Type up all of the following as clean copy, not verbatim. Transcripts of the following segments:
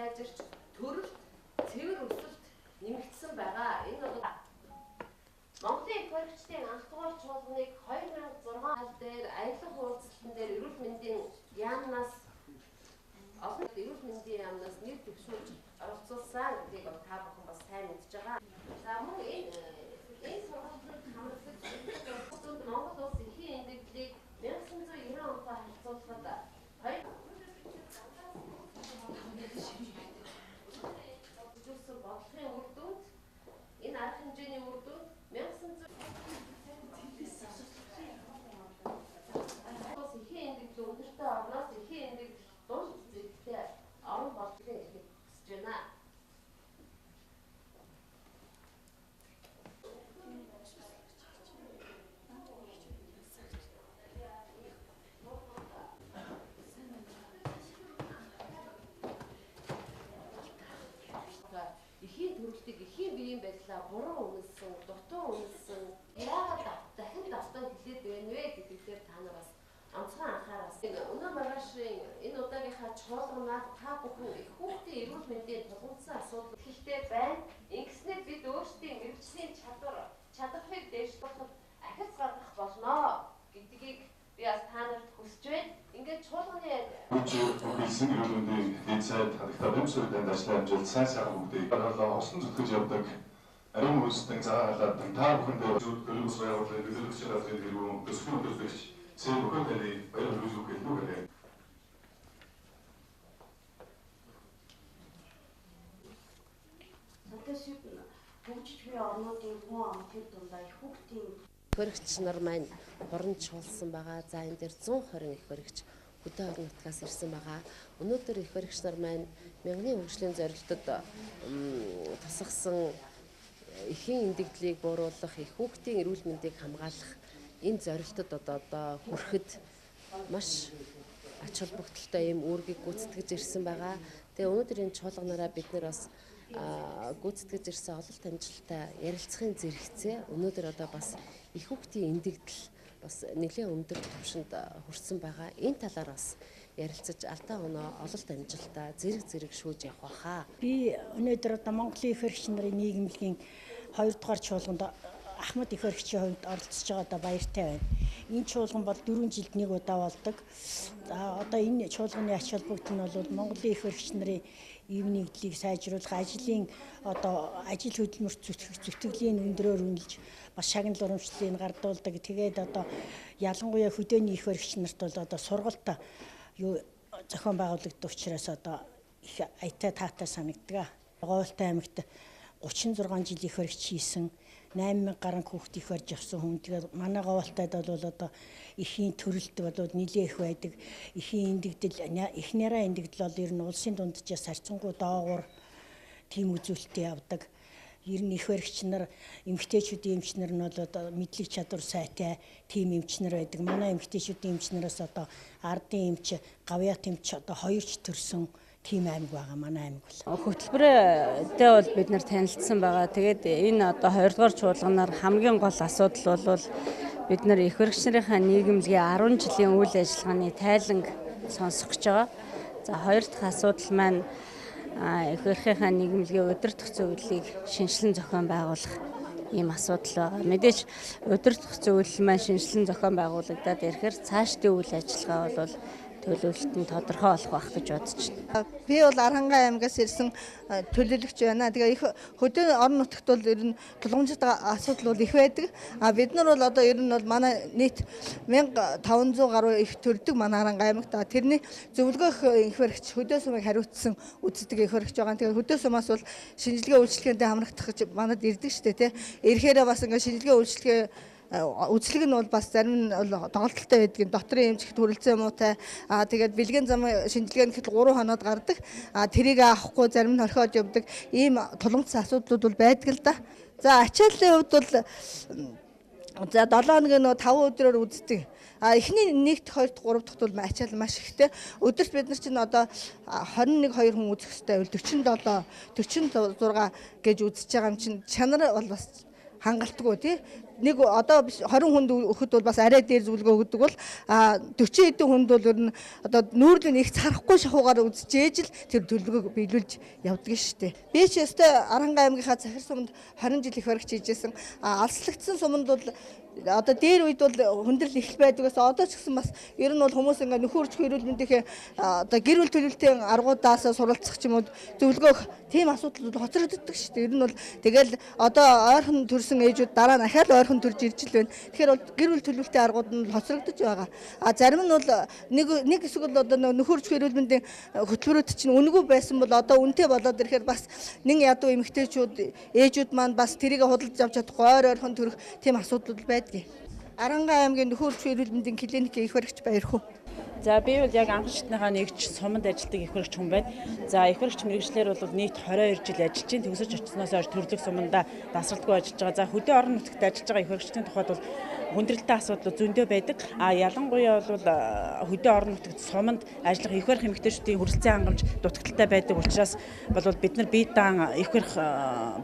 сайжирч төрөлт цэвэр өсөлт нэмэгдсэн байгаа. Энэ бол Монголын экологчдын анх дугаар чуулганыг 2006 он дээр аялал хуудсалтан дээр эрүүл мэндийн яамнаас олон эрүүл мэндийн яамнаас нэр дэвшүүлж оролцуулсан гэдгийг та бүхэн бас сайн мэдж байгаа. За мөн энэ сургалтанд хамрагдаж Монгол улс эхийн эндэгдлийг 1990 онтой харьцуулахад бодлогын үр дүнд энэ арга хэмжээний үр дүнд 1900 эхийн эндэгдэл өндөртэй орноос эхийн эндэгдэл дунд зэрэгтэй орон болдгийг ихэд хүсэж байна. Эхийн төрөлтийг эхийн биеийн байдлаа буруу үнэлсэн, дутуу үнэлсэн яагаад дахин давтан хэлээд байна вэ гэдгээр та нар бас онцгой анхаарал. Өнөө маргаашийн энэ удаагийнхаа чуулганаар та бүхэн их хүүхдийн эрүүл мэндийн тулгымдсан асуудал ихтэй байна. Ингэснээр бид өөрсдийн мэргэжлийн чадварыг дэвшүүлэхэд ахиц гаргах болно гэдгийг би бас та нарт хүсэж байна. Ингээд чуулганы Хэлсэн эрүүл мэндийн дэд сайд хадагтай бэмсүүдэнд ажлын амжилт сайн сайхан бүгдийг хослон зүтгэж явдаг ариун үйлсдэг заагалаад та бүхэндээ төлөвлөс байгууллагын төлөвлөгч газрын тэргүүн төсвийн төлөвлөгч Сэр бүхэн таны баяр хүргэж өгөх. Хөгжиж буй орнуудын хүн амтны дундаа их хүүхдийн хөрөгч нар маань хорон чуулсан байгаа. За энэ дээр 120 их хөрөгч хөдөө орон нутгаас ирсэн байгаа. Өнөөдөр их хөрөгч нар маань мянганы хөгжлийн зорилтод тусгасан эхийн эндэгдлийг бууруулах, их хүүхдийн эрүүл мэндийг хамгаалах энэ зорилтод одоо хүрэхэд маш ач холбогдолтой ийм үүргийг гүйцэтгэж ирсэн байгаа. Тэгээ өнөөдөр энэ чуулганаараа бид нэр бас гүйцэтгэж ирсэн ололт амжилттай ярилцахын зэрэгцээ өнөөдөр одоо бас их хүүхдийн эндэгдэл бас нэлээд өндөр түвшинд хүрсэн байгаа. Энэ талаар бас ярилцаж алдаа оноо ололт амжилтаа зэрэг шүүж явах байхаа. Би өнөөдөр одоо Монголын их хөрөгч нарын нийгэмлэгийн 2 дугаар чуулганд Ахмад их хөрөгчийн хувьд оролцож байгаадаа баяртай байна. Энэ чуулган бол 4 жилд нэг удаа болдог. Одоо энэ чуулганы ач холбогдол нь бол Монголын их хөрөгч нарын ив нэгдлийг сайжруулах, ажил хөдөлмөрт зүтгэлийн өндрөөр үнэлж бас шагнал урамшлыг гардуулдаг. Тэгээд одоо ялангуяа хөдөөний их хөрөгч нарт бол одоо сургалт зохион байгуулагддаг учраас одоо их аятай таатай санагддаг. Говьлтай аймагт 36 жил их хөрөгч хийсэн 8000 гаруй хүүхд их барьж авсан хүн. Тэгээд манай говьлтайд бол одоо эхийн төрөлт бол нэлээ их байдаг. Эхийн эндэгдэл, их нараа эндэгдэл бол ер нь улсын дунджаас харьцангуй доогуур тийм үзүүлэлттэй явдаг. Ер нь их баригч нар, эмэгтэйчүүдийн эмч нар нь бол одоо мэдлэг чадвар сайтай тийм эмч нар байдаг. Манай эмэгтэйчүүдийн эмч нараас одоо ардын эмч, гавьяат эмч одоо 2ч төрсөн тийм аймаг байгаа манай аймаг бол. Хөтөлбөрөдөө бол бид нар танилцсан байгаа. Тэгээд энэ одоо 2 дугаар чуулганаар хамгийн гол асуудал бол бид нар их хөрөгч нарынхаа нийгэмлэгийн 10 жилийн үйл ажиллагааны тайланг сонсох гэж байгаа. За 2 дахь асуудал маань их хөрөхийн нийгэмлэгийн удирдах зөвлөлийг шинжилэн зохион байгуулах ийм асуудал байгаа. Мэдээж удирдах зөвлөл маань шинжилэн зохион байгуулагдаад ирэхээр цаашдын үйл ажиллагаа бол төлөвлөлт нь тодорхой болох байх гэж бодож байна. Би бол Аранхай аймгаас ирсэн төлөөлөгч байна. Тэгээ их хөдөө орон нутагт бол ер нь тулгамжтай асуудал бол их байдаг. Бид нар бол одоо ер нь бол манай нийт 1500 гаруй их төрдөг манай Аранхай аймагт. Тэрний зөвлөгөөх их баригч хөдөө сумыг хариуцсан үздэг их баригч байгаа. Тэгээ хөдөө сумаас бол шинжилгээ үйлчлэгээндээ хамрагдах гэж манад ирдэг шүү дээ. Ирэхээр бас ингээ шинжилгээ үйлчлэгээ үзлэг нь бол бас зарим нь тоглолттой байдаг. Дотрын эмчигт хүрэлцээ муутай. Тэгээд бэлгийн зам шинжилгээ гэхэд 3 хоноод гардаг. Тэрийг авахгүй зарим нь орхиод явдаг. Ийм тулгымцсан асуудлууд бол байдаг л да. За ачааллын хувьд бол за 7 хоног нь 5 өдрөөр үздэг. Эхний 1-т 2-т 3-т бол ачаал маш ихтэй. Өдөрт бид нар чинь одоо 21-2 хүн үзэх хэрэгтэй. 47 46 гэж үзэж байгаа юм чинь чанар бол бас хангалтгүй тий. нэг одоо 20 хүнд өгөхөд бол бас арай дээр зөвлөгөө өгдөг бол 40 хэдэн хүнд бол ер нь одоо нүүрлэн их царахгүй шахуугаар үзчихээж л тэр төлөвлөгөөг биелүүлж явдаг шүү дээ. Би ч өстэй Аранга аймгийнхаа захир суманд 20 жил их баригч хийжсэн. Алслагдсан суманд бол одоо дээр үед бол хүндрэл их байдгаас одоо ч гэсэн бас ер нь бол хүмүүс ингээ нөхөрч эрүүл мэндийн одоо гэр бүл төлөвлөлтийн аргуудаас суралцах ч юм уу зөвлөгөөх тийм асуудал бол хоцрогддог шүү дээ. Ер нь бол тэгэл одоо ойрхон төрсэн ээжүүд дараа нь ахаал ойрхон төрж ирж л байна. Тэгэхээр бол гэр бүл төлөвлөлтийн аргууд нь хоцрогдож байгаа. Зарим нь бол нэг хэсэг бол одоо нөхөрч эрүүл мэндийн хөтөлбөрүүд чинь үнэгүй байсан бол одоо үнэтэй болоод ирэхээр бас нэг ядуу эмэгтэйчүүд ээжүүд маань бас тэрийг худалдаж авч чадахгүй ойрхон төрөх тийм асуудал байдаг. Аранга аймгийн нөхөрч эрүүл мэндийн клиникийн их баригч Баярхүү. За би бол яг анх шатныхаа нэгж суманд ажилладаг их баригч хүн байна. За их баригч мэргэжлэр бол нийт 22 жил ажиллаж байна. Төгсөж очсноос хойш төрлөх суманда дасралтгүй ажиллаж байгаа. За хөдөө орон нутагт ажиллаж байгаа их баригчдын тухайд бол хүндрэлтэй асуудал зөндөө байдаг. Ялангуяа бол хөдөө орон нутагт суманд ажиллах их барих эмэгтэйчүүдийн хүрэлцэн хангамж дутагдaltaй байдаг учраас бол бид нар бие даан их барих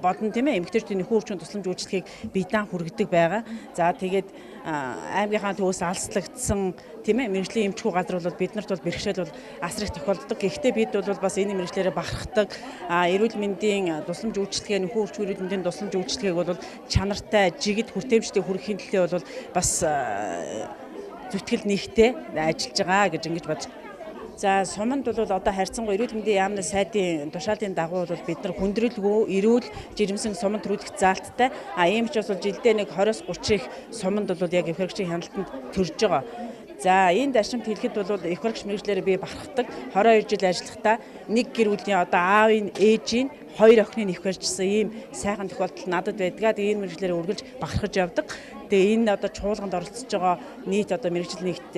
бодно тийм ээ. Эмэгтэйчүүдийн нөхөн хүчин тусламж үйлчлэгийг бие даан хүргэдэг байгаа. За тэгээд аймгийнхаа төвөөс алслагдсан тийм ээ мэргэжлийн эмчгүй газар бол биднэрт бол бэрхшээл бол асар их тохиолддог. Гэхдээ бид бол бас энэ мэргэжлээрээ бахархдаг. Эрүүл мэндийн тусламж үйлчлэгээ нөхөн хүчин эрүүл мэндийн тусламж үйлчлэгээг бол чанартай жигд хүртээмжтэй хүргэхийн төлөө бол бас зүтгэл нэгтэй ажиллаж байгаа гэж ингэж бодож. За суманд бол одоо харьцангуй эрүүл мэндийн яамны сайдын тушаалын дагуу бол бид нар хүндрэлгүй эрүүл жирэмсэн суманд төрүүлэх заалттай. Ийм ч бас жилдээ нэг 20-30 их суманд бол яг их баригчийн хяналтанд төрж байгаа. За энэ дашрамт хэлэхэд бол их баригч мэргэжлэрээ би бахархдаг. 22 жил ажиллахдаа нэг гэр бүлийн одоо аавын ээжийн 2 охиныг их барьжсан ийм сайхан тохиолдол надад байдгаа. Тэгээ энэ мэргэжлэрээ үргэлж бахархаж явдаг. Тэгээ энэ одоо чуулганд оролцож байгаа нийт одоо мэргэжил нэгт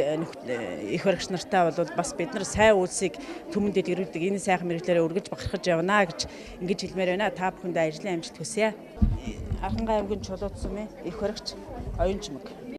их баригч нартай бол бас бид нар сайн үйлсийг түмэнд илэрүүлдэг. Энэ сайхан мэргэжлэрээ үргэлж бахархаж явна гэж ингэж хэлмээр байна. Та бүхэндээ ажлын амжилт хүсье. Аранга аймгийн Чулууд сумын их баригч Оюун Чимэг.